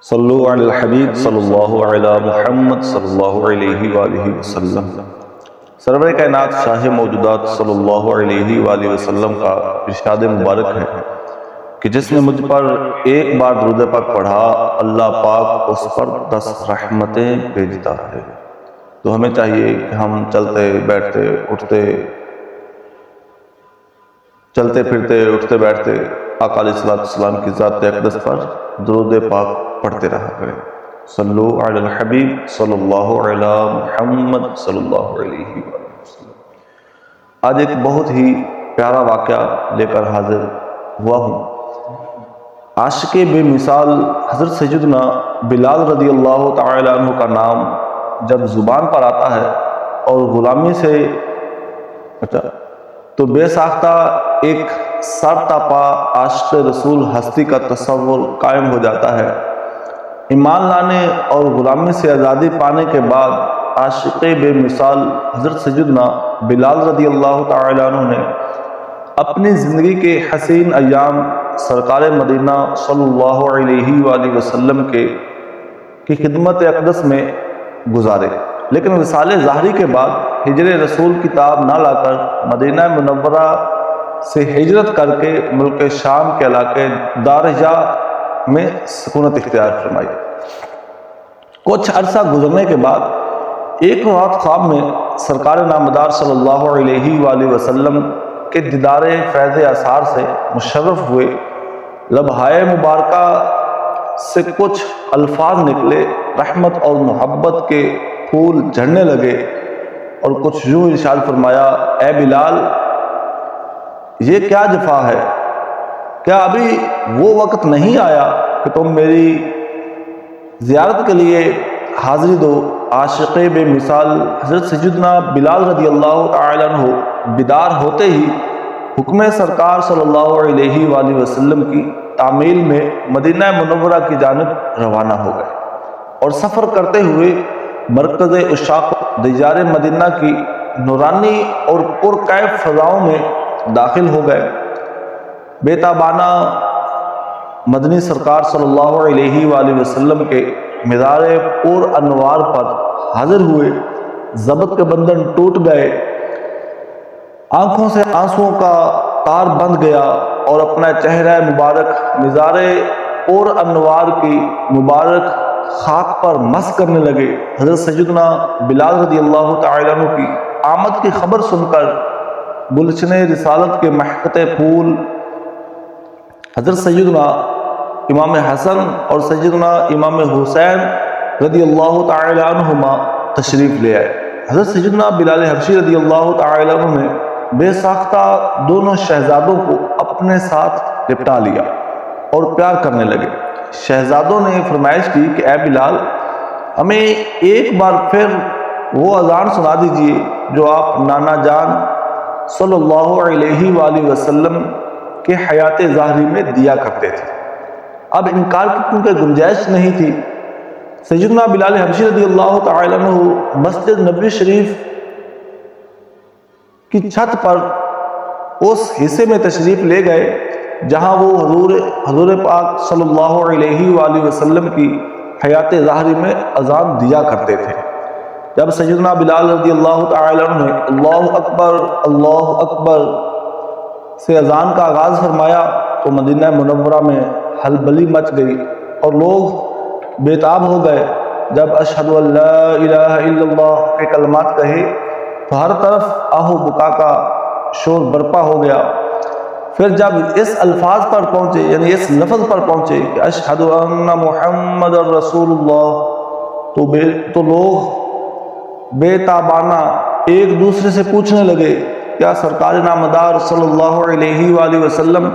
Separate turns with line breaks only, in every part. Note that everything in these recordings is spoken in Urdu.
صلو علی الحبیب صلی اللہ علی محمد صلی اللہ علیہ وآلہ وسلم۔ سرور کائنات شاہ موجودات صلی اللہ علیہ وآلہ وسلم کا ارشاد مبارک ہے کہ جس نے مجھ پر ایک بار درود پاک پڑھا اللہ پاک اس پر 10 رحمتیں بھیجتا ہے۔ تو ہمیں چاہیے کہ ہم چلتے بیٹھتے اٹھتے بیٹھتے آقا علیہ السلام کی ذات اقدس پر درود پاک پڑھتے رہا کریں۔ صلو علی الحبیب صلی اللہ علی محمد صلی اللہ علیہ وسلم۔ آج ایک بہت ہی پیارا واقعہ لے کر حاضر ہوا ہوں۔ عاشق بے مثال حضرت سیدنا بلال رضی اللہ تعالی عنہ کا نام جب زبان پر آتا ہے اور غلامی سے تو بے ساختہ ایک سرتاپا عاشق رسول ہستی کا تصور قائم ہو جاتا ہے۔ ایمان لانے اور غلامی سے آزادی پانے کے بعد عاشق بے مثال حضرت سیدنا بلال رضی اللہ تعالی عنہ نے اپنی زندگی کے حسین ایام سرکار مدینہ صلی اللہ علیہ وآلہ وسلم کی خدمت اقدس میں گزارے، لیکن وصال ظاہری کے بعد ہجر رسول کتاب نہ لا کر مدینہ منورہ سے ہجرت کر کے ملک شام کے علاقے دارجہ میں سکونت اختیار فرمائی۔ کچھ عرصہ گزرنے کے بعد ایک رات خواب میں سرکار نامدار صلی اللہ علیہ وآلہ وسلم کے دیدار فیض آثار سے مشرف ہوئے۔ لبہائے مبارکہ سے کچھ الفاظ نکلے، رحمت اور محبت کے پھول جھڑنے لگے اور کچھ یوں ارشاد فرمایا، اے بلال، یہ کیا جفا ہے؟ کیا ابھی وہ وقت نہیں آیا کہ تم میری زیارت کے لیے حاضری دو؟ عاشق بے مثال حضرت سیدنا بلال رضی اللہ تعالی عنہ بیدار ہوتے ہی حکم سرکار صلی اللہ علیہ وآلہ وسلم کی تعمیل میں مدینہ منورہ کی جانب روانہ ہو گئے اور سفر کرتے ہوئے مرکز عشاق دیار مدینہ کی نورانی اور پرکیف فضاؤں میں داخل ہو گئے۔ بے تابانہ مدنی سرکار صلی اللہ علیہ وآلہ وسلم کے مزار پر انوار پر حاضر ہوئے، ضبط کے بندھن ٹوٹ گئے، آنکھوں سے آنسوؤں کا تار بند گیا اور اپنا چہرہ مبارک مزار پر انوار کی مبارک خاک پر مس کرنے لگے۔ حضرت سیدنا بلال رضی اللہ تعالی عنہ کی آمد کی خبر سن کر گلشن رسالت کے مہکتے پھول حضرت سیدنا امام حسن اور سیدنا امام حسین رضی اللہ تعالی عنہما تشریف لے آئے۔ حضرت سیدنا بلال حبشی رضی اللہ تعالی عنہ نے بے ساختہ دونوں شہزادوں کو اپنے ساتھ لپٹا لیا اور پیار کرنے لگے۔ شہزادوں نے فرمائش کی کہ اے بلال، ہمیں ایک بار پھر وہ اذان سنا دیجئے جو آپ نانا جان صلی اللہ علیہ وآلہ وسلم کے حیات ظاہری میں دیا کرتے تھے۔ اب انکار کی کیونکہ گنجائش نہیں تھی۔ سیدنا بلال حبشی رضی اللہ تعالی عنہ مسجد نبوی شریف کی چھت پر اس حصے میں تشریف لے گئے جہاں وہ حضور پاک صلی اللہ علیہ وآلہ وسلم کی حیات ظاہری میں اذان دیا کرتے تھے۔ جب سیدنا بلال رضی اللہ تعالی عنہ نے اللہ اکبر سے اذان کا آغاز فرمایا تو مدینہ منورہ میں ہلبلی مچ گئی اور لوگ بے تاب ہو گئے۔ جب اشہد ان لا الہ الا اللہ کے کلمات کہے تو ہر طرف آہو بکا کا شور برپا ہو گیا۔ پھر جب اس الفاظ پر پہنچے، یعنی اس لفظ پر پہنچے کہ اشہد ان محمد رسول اللہ، تو لوگ بے تابانہ ایک دوسرے سے پوچھنے لگے، کیا سرکار نامدار صلی اللہ علیہ وآلہ وسلم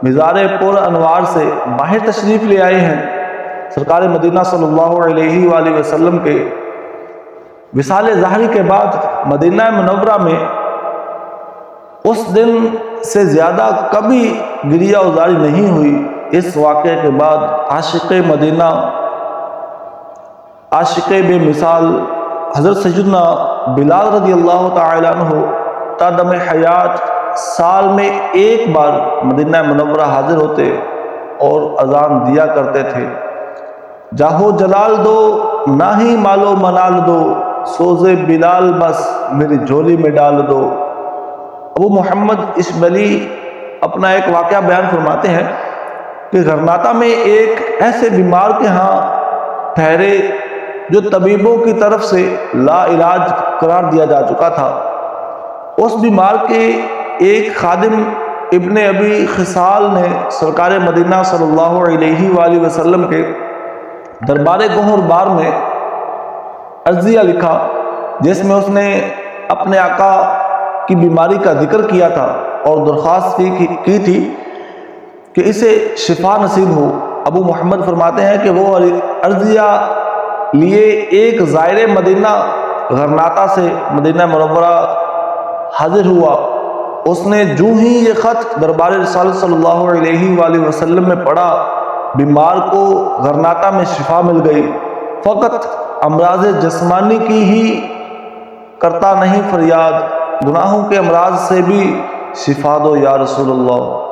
مزار پر انوار سے باہر تشریف لے آئے ہیں؟ سرکار مدینہ صلی اللہ علیہ وآلہ وسلم کے وصال ظاہری کے بعد مدینہ منورہ میں اس دن سے زیادہ کبھی گریہ ازاری نہیں ہوئی۔ اس واقعے کے بعد عاشق مدینہ، عاشق بے مثال حضرت سیدنا بلال رضی اللہ تعالی عنہ تا دم حیات سال میں ایک بار مدینہ منورہ حاضر ہوتے اور اذان دیا کرتے تھے۔ جاہو جلال دو نہ ہی مالو منال دو، سوزے بلال بس میری جھولی میں ڈال دو۔ ابو محمد اشبلی اپنا ایک واقعہ بیان فرماتے ہیں کہ غرناطہ میں ایک ایسے بیمار کے ہاں ٹھہرے جو طبیبوں کی طرف سے لا علاج قرار دیا جا چکا تھا۔ اس بیمار کے ایک خادم ابن ابی خصال نے سرکار مدینہ صلی اللہ علیہ وآلہ وسلم کے دربار گہر بار میں عرضیہ لکھا، جس میں اس نے اپنے آقا کی بیماری کا ذکر کیا تھا اور درخواست کی تھی کہ اسے شفا نصیب ہو۔ ابو محمد فرماتے ہیں کہ وہ عرضیہ لیے ایک زائر مدینہ غرناطہ سے مدینہ منورہ حاضر ہوا۔ اس نے جو ہی یہ خط دربار رسالت صلی اللہ علیہ وآلہ وسلم میں پڑھا، بیمار کو غرناطہ میں شفا مل گئی۔ فقط امراض جسمانی کی ہی کرتا نہیں فریاد، گناہوں کے امراض سے بھی شفا دو یا رسول اللہ۔